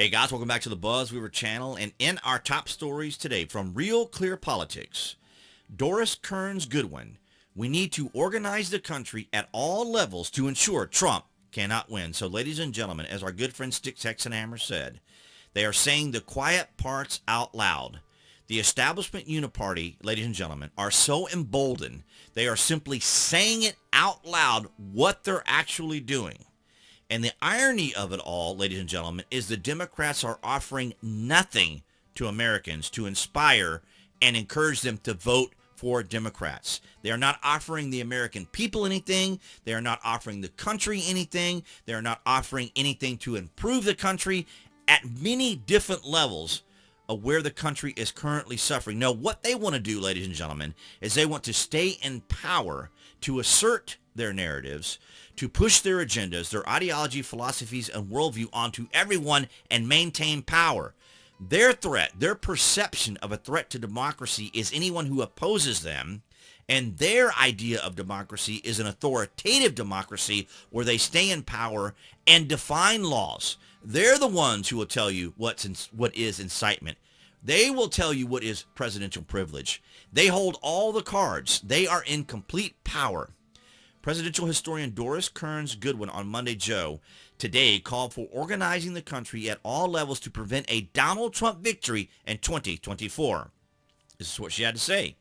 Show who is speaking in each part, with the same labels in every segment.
Speaker 1: Hey guys, welcome back to the BuzWeaver channel, and in our top stories today from Real Clear Politics, Doris Kearns Goodwin, we need to organize the country at all levels to ensure Trump cannot win. So ladies and gentlemen, as our good friend Sticks Hexenhammer said, they are saying the quiet parts out loud. The Establishment Uni-party, ladies and gentlemen, are so emboldened, they are simply saying it out loud what they're actually doing. And the irony of it all, ladies and gentlemen, is the Democrats are offering nothing to Americans to inspire and encourage them to vote for Democrats. They are not offering the American people anything. They are not offering the country anything. They are not offering anything to improve the country at many different levels of where the country is currently suffering. No, what they want to do, ladies and gentlemen, is they want to stay in power to assert their narratives, to push their agendas, their ideology, philosophies, and worldview onto everyone and maintain power. Their threat, their perception of a threat to democracy is anyone who opposes them, and their idea of democracy is an authoritative democracy where they stay in power and define laws. They're the ones who will tell you what is incitement. They will tell you what is presidential privilege. They hold all the cards. They are in complete power. Presidential historian Doris Kearns Goodwin on Monday, Joe, today called for organizing the country at all levels to prevent a Donald Trump victory in 2024. This is what she had to say.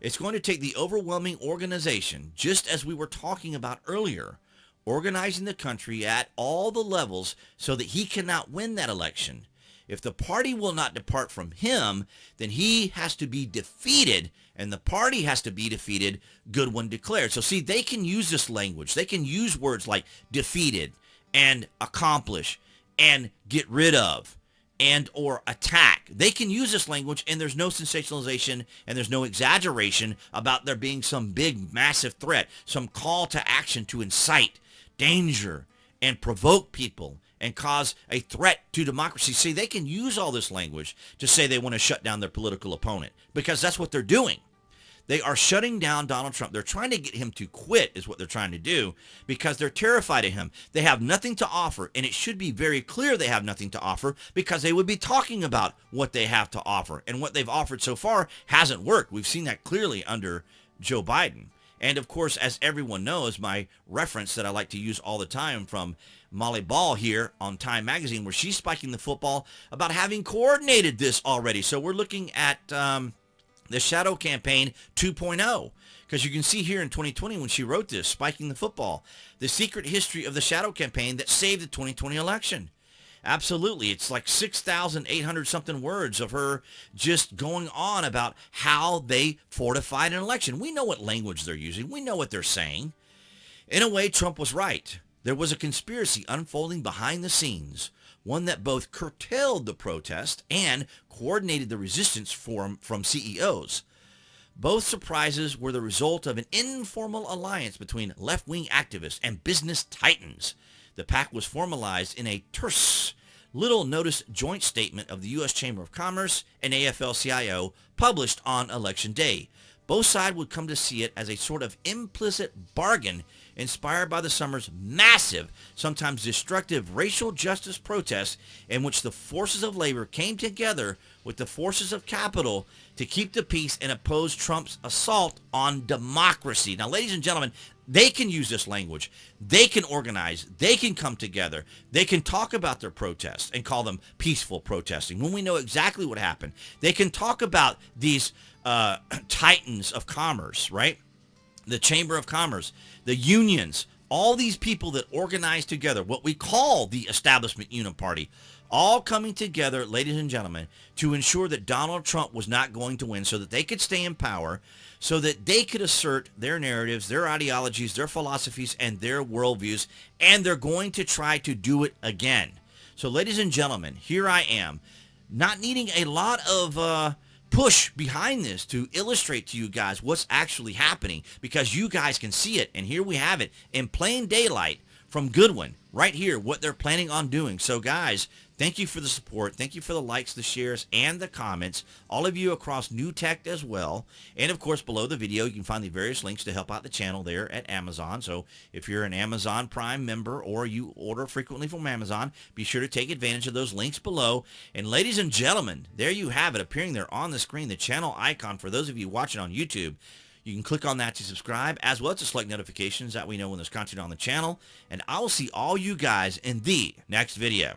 Speaker 1: It's going to take the overwhelming organization, just as we were talking about earlier, organizing the country at all the levels so that he cannot win that election. If the party will not depart from him, then he has to be defeated, and the party has to be defeated, Goodwin declared. So see, they can use this language. They can use words like defeated and accomplish and get rid of and or attack. They can use this language, and there's no sensationalization and there's no exaggeration about there being some big, massive threat, some call to action to incite danger and provoke people and cause a threat to democracy. See, they can use all this language to say they want to shut down their political opponent, because that's what they're doing. They are shutting down Donald Trump. They're trying to get him to quit is what they're trying to do, because they're terrified of him. They have nothing to offer, and it should be very clear they have nothing to offer, because they would be talking about what they have to offer. And what they've offered so far hasn't worked. We've seen that clearly under Joe Biden. And of course, as everyone knows, my reference that I like to use all the time from Molly Ball here on Time Magazine, where she's spiking the football about having coordinated this already. So we're looking at the Shadow Campaign 2.0, because you can see here in 2020 when she wrote this, spiking the football, the secret history of the Shadow Campaign that saved the 2020 election. Absolutely. It's like 6,800 something words of her just going on about how they fortified an election. We know what language they're using. We know what they're saying. In a way, Trump was right. There was a conspiracy unfolding behind the scenes, one that both curtailed the protest and coordinated the resistance from CEOs. Both surprises were the result of an informal alliance between left-wing activists and business titans. The pact was formalized in a terse, little-noticed joint statement of the U.S. Chamber of Commerce and AFL-CIO published on Election Day. Both sides would come to see it as a sort of implicit bargain inspired by the summer's massive, sometimes destructive racial justice protests in which the forces of labor came together with the forces of capital to keep the peace and oppose Trump's assault on democracy. Now, ladies and gentlemen, they can use this language. They can organize. They can come together. They can talk about their protests and call them peaceful protesting when we know exactly what happened. They can talk about these titans of commerce, right? The Chamber of Commerce, the unions, all these people that organize together, what we call the Establishment Uni-party, all coming together, ladies and gentlemen, to ensure that Donald Trump was not going to win, so that they could stay in power, so that they could assert their narratives, their ideologies, their philosophies, and their worldviews, and they're going to try to do it again. So, ladies and gentlemen, here I am, not needing a lot of push behind this to illustrate to you guys what's actually happening, because you guys can see it, and here we have it in plain daylight from Goodwin right here, what they're planning on doing. So guys, thank you for the support. Thank you for the likes, the shares, and the comments. All of you across New Tech as well. And of course, below the video, you can find the various links to help out the channel there at Amazon. So if you're an Amazon Prime member or you order frequently from Amazon, be sure to take advantage of those links below. And ladies and gentlemen, there you have it, appearing there on the screen, the channel icon for those of you watching on YouTube. You can click on that to subscribe, as well as to select notifications that we know when there's content on the channel. And I will see all you guys in the next video.